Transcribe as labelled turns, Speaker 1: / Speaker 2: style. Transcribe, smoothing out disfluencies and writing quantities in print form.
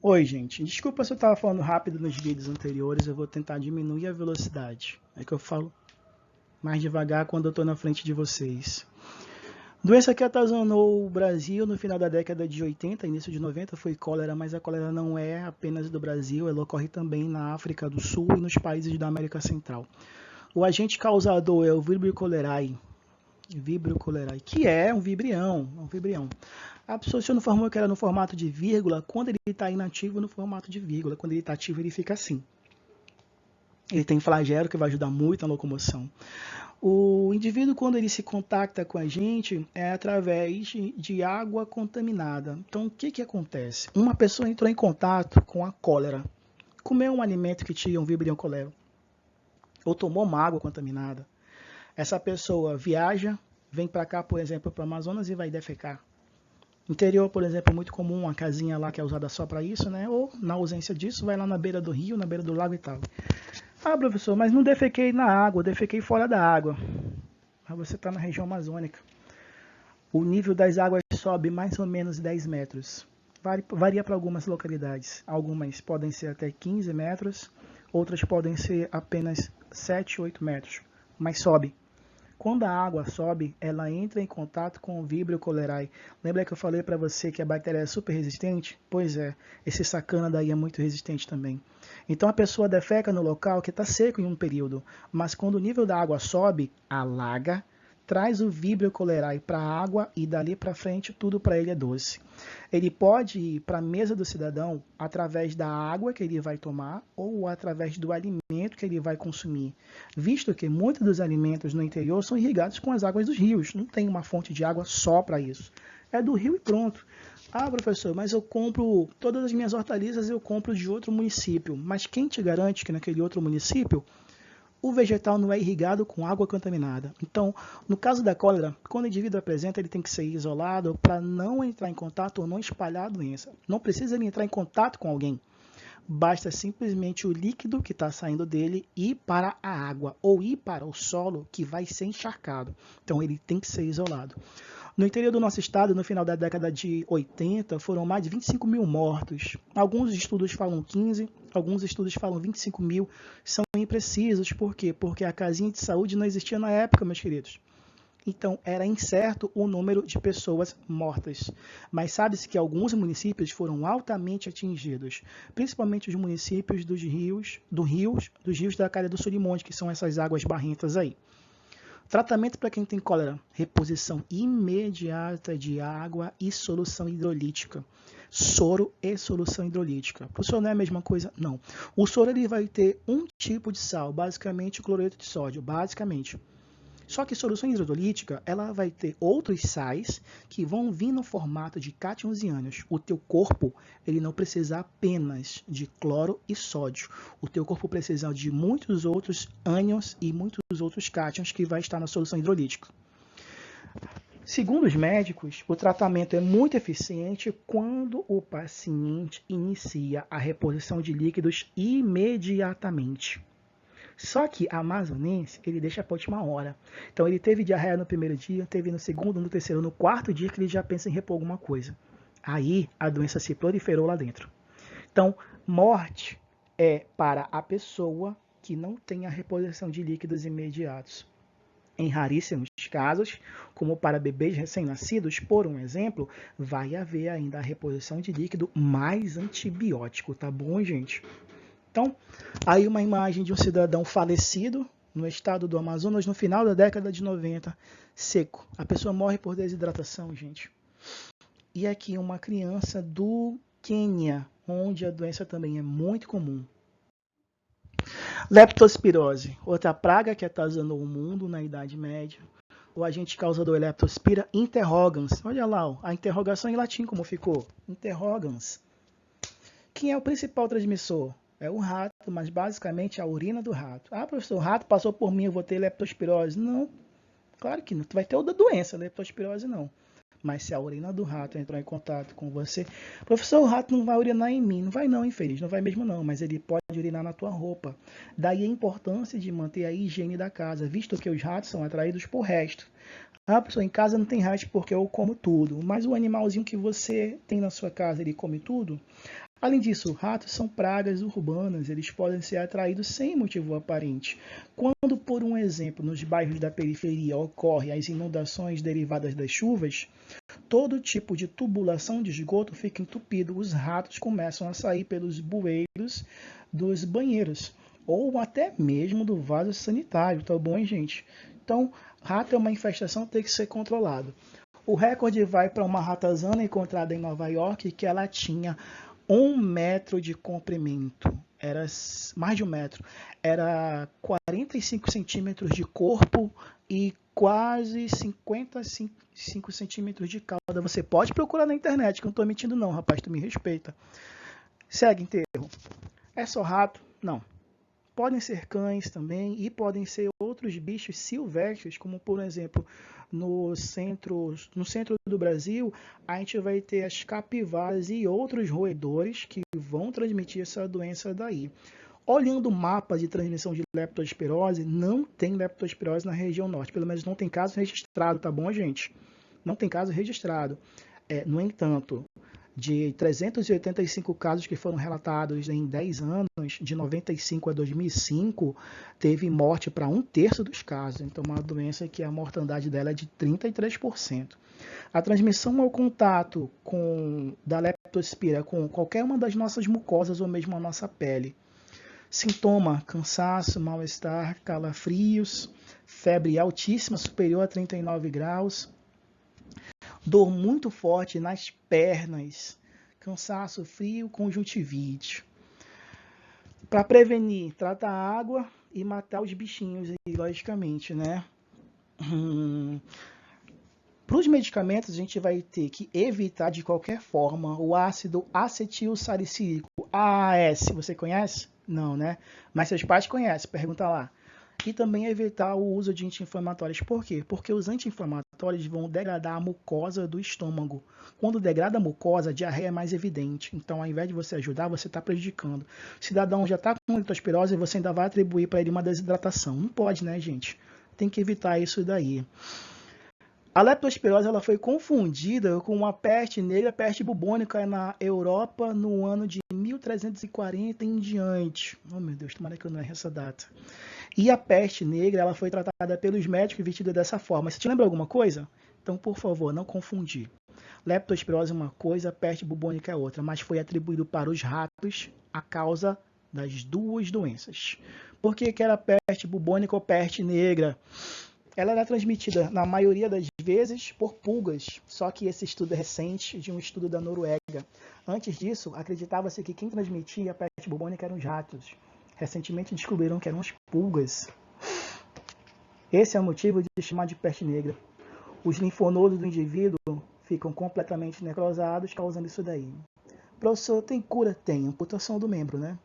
Speaker 1: Oi, gente. Desculpa se eu estava falando rápido nos vídeos anteriores, eu vou tentar diminuir a velocidade. É que eu falo mais devagar quando eu estou na frente de vocês. Doença que atazanou o Brasil no final da década de 80, início de 90, foi cólera, mas a cólera não é apenas do Brasil, ela ocorre também na África do Sul e nos países da América Central. O agente causador é o Vibrio cholerae, que é um vibrião. A pessoa se informou que era no formato de vírgula, quando ele está inativo no formato de vírgula, quando ele está ativo ele fica assim. Ele tem flagelo que vai ajudar muito na locomoção. O indivíduo, quando ele se contacta com a gente, é através de água contaminada. Então, o que acontece? Uma pessoa entrou em contato com a cólera, comeu um alimento que tinha um vibrião colero, ou tomou uma água contaminada. Essa pessoa viaja, vem para cá, por exemplo, para o Amazonas e vai defecar. Interior, por exemplo, é muito comum uma casinha lá que é usada só para isso, né? Ou, na ausência disso, vai lá na beira do rio, na beira do lago e tal. Ah, professor, mas não defequei na água, defequei fora da água. Mas você está na região amazônica. O nível das águas sobe mais ou menos 10 metros. Varia para algumas localidades. Algumas podem ser até 15 metros, outras podem ser apenas 7, 8 metros. Mas sobe. Quando a água sobe, ela entra em contato com o Vibrio cholerae. Lembra que eu falei para você que a bactéria é super resistente? Pois é, esse sacana daí é muito resistente também. Então a pessoa defeca no local que está seco em um período, mas quando o nível da água sobe, alaga, traz o Vibrio cholerae para a água e dali para frente tudo para ele é doce. Ele pode ir para a mesa do cidadão através da água que ele vai tomar ou através do alimento que ele vai consumir, visto que muitos dos alimentos no interior são irrigados com as águas dos rios, não tem uma fonte de água só para isso. É do rio e pronto. Ah, professor, mas eu compro todas as minhas hortaliças, eu compro de outro município. Mas quem te garante que naquele outro município o vegetal não é irrigado com água contaminada? Então, no caso da cólera, quando o indivíduo apresenta, ele tem que ser isolado para não entrar em contato ou não espalhar a doença. Não precisa ele entrar em contato com alguém. Basta simplesmente o líquido que está saindo dele ir para a água ou ir para o solo que vai ser encharcado. Então, ele tem que ser isolado. No interior do nosso estado, no final da década de 80, foram mais de 25 mil mortos. Alguns estudos falam 15, alguns estudos falam 25 mil. São imprecisos. Por quê? Porque a casinha de saúde não existia na época, meus queridos. Então, era incerto o número de pessoas mortas. Mas sabe-se que alguns municípios foram altamente atingidos, principalmente os municípios dos rios da Calha do Surimonte, que são essas águas barrentas aí. Tratamento para quem tem cólera: reposição imediata de água e solução hidrolítica. Soro e solução hidrolítica. Professor, não é a mesma coisa? Não. O soro ele vai ter um tipo de sal, basicamente o cloreto de sódio, basicamente. Só que a solução hidrolítica, ela vai ter outros sais que vão vir no formato de cátions e ânions. O teu corpo, ele não precisa apenas de cloro e sódio. O teu corpo precisa de muitos outros ânions e muitos outros cátions que vai estar na solução hidrolítica. Segundo os médicos, o tratamento é muito eficiente quando o paciente inicia a reposição de líquidos imediatamente. Só que a amazonense, ele deixa para a última hora. Então ele teve diarreia no primeiro dia, teve no segundo, no terceiro, no quarto dia que ele já pensa em repor alguma coisa. Aí a doença se proliferou lá dentro. Então, morte é para a pessoa que não tem a reposição de líquidos imediatos. Em raríssimos casos, como para bebês recém-nascidos, por um exemplo, vai haver ainda a reposição de líquido mais antibiótico, tá bom, gente? Então, aí uma imagem de um cidadão falecido no estado do Amazonas no final da década de 90, seco. A pessoa morre por desidratação, gente. E aqui uma criança do Quênia, onde a doença também é muito comum. Leptospirose, outra praga que atazanou o mundo na Idade Média. O agente causador é Leptospira interrogans. Olha lá, a interrogação em latim como ficou. Interrogans. Quem é o principal transmissor? É o rato, mas basicamente a urina do rato. Ah, professor, o rato passou por mim, eu vou ter leptospirose. Não, claro que não. Tu vai ter outra doença, leptospirose não. Mas se a urina do rato entrar em contato com você... Professor, o rato não vai urinar em mim. Não vai não, infeliz. Não vai mesmo não, mas ele pode urinar na tua roupa. Daí a importância de manter a higiene da casa, visto que os ratos são atraídos por resto. Ah, professor, em casa não tem rato porque eu como tudo. Mas o animalzinho que você tem na sua casa, ele come tudo? Além disso, ratos são pragas urbanas, eles podem ser atraídos sem motivo aparente. Quando, por um exemplo, nos bairros da periferia ocorrem as inundações derivadas das chuvas, todo tipo de tubulação de esgoto fica entupido. Os ratos começam a sair pelos bueiros dos banheiros ou até mesmo do vaso sanitário, tá bom, gente? Então, rato é uma infestação que tem que ser controlado. O recorde vai para uma ratazana encontrada em Nova York, que ela tinha 1 metro de comprimento, era mais de 1 metro, era 45 centímetros de corpo e quase 55 centímetros de cauda. Você pode procurar na internet, que eu não estou mentindo não, rapaz, tu me respeita. Segue enterro. É só rato? Não. Podem ser cães também e podem ser outros bichos silvestres, como por exemplo, no centro do Brasil, a gente vai ter as capivaras e outros roedores que vão transmitir essa doença daí. Olhando o mapa de transmissão de leptospirose, não tem leptospirose na região norte, pelo menos não tem caso registrado, tá bom, gente? Não tem caso registrado. No entanto, de 385 casos que foram relatados em 10 anos, de 95 a 2005, teve morte para 1/3 dos casos. Então, uma doença que a mortandade dela é de 33%. A transmissão ao contato da leptospira com qualquer uma das nossas mucosas ou mesmo a nossa pele. Sintoma: cansaço, mal-estar, calafrios, febre altíssima, superior a 39 graus, dor muito forte nas pernas, cansaço, frio, conjuntivite. Para prevenir, trata a água e matar os bichinhos, logicamente, né? Para os medicamentos, a gente vai ter que evitar de qualquer forma o ácido acetilsalicílico, AAS. Você conhece? Não, né? Mas seus pais conhecem, pergunta lá. E também evitar o uso de anti-inflamatórios. Por quê? Porque os anti-inflamatórios vão degradar a mucosa do estômago. Quando degrada a mucosa, a diarreia é mais evidente. Então, ao invés de você ajudar, você está prejudicando. O cidadão já está com leptospirose e você ainda vai atribuir para ele uma desidratação. Não pode, né, gente? Tem que evitar isso daí. A leptospirose ela foi confundida com a peste negra, a peste bubônica na Europa no ano de 1340 em diante. Oh, meu Deus, tomara que eu não erre essa data. E a peste negra ela foi tratada pelos médicos vestida dessa forma. Você te lembra alguma coisa? Então, por favor, não confundir. Leptospirose é uma coisa, a peste bubônica é outra, mas foi atribuído para os ratos a causa das duas doenças. Por que era peste bubônica ou peste negra? Ela era transmitida, na maioria das vezes, por pulgas, só que esse estudo é recente, de um estudo da Noruega. Antes disso, acreditava-se que quem transmitia a peste bubônica eram os ratos. Recentemente descobriram que eram as pulgas. Esse é o motivo de chamar de peste negra. Os linfonodos do indivíduo ficam completamente necrosados, causando isso daí. Professor, tem cura? Tem. Amputação do membro, né?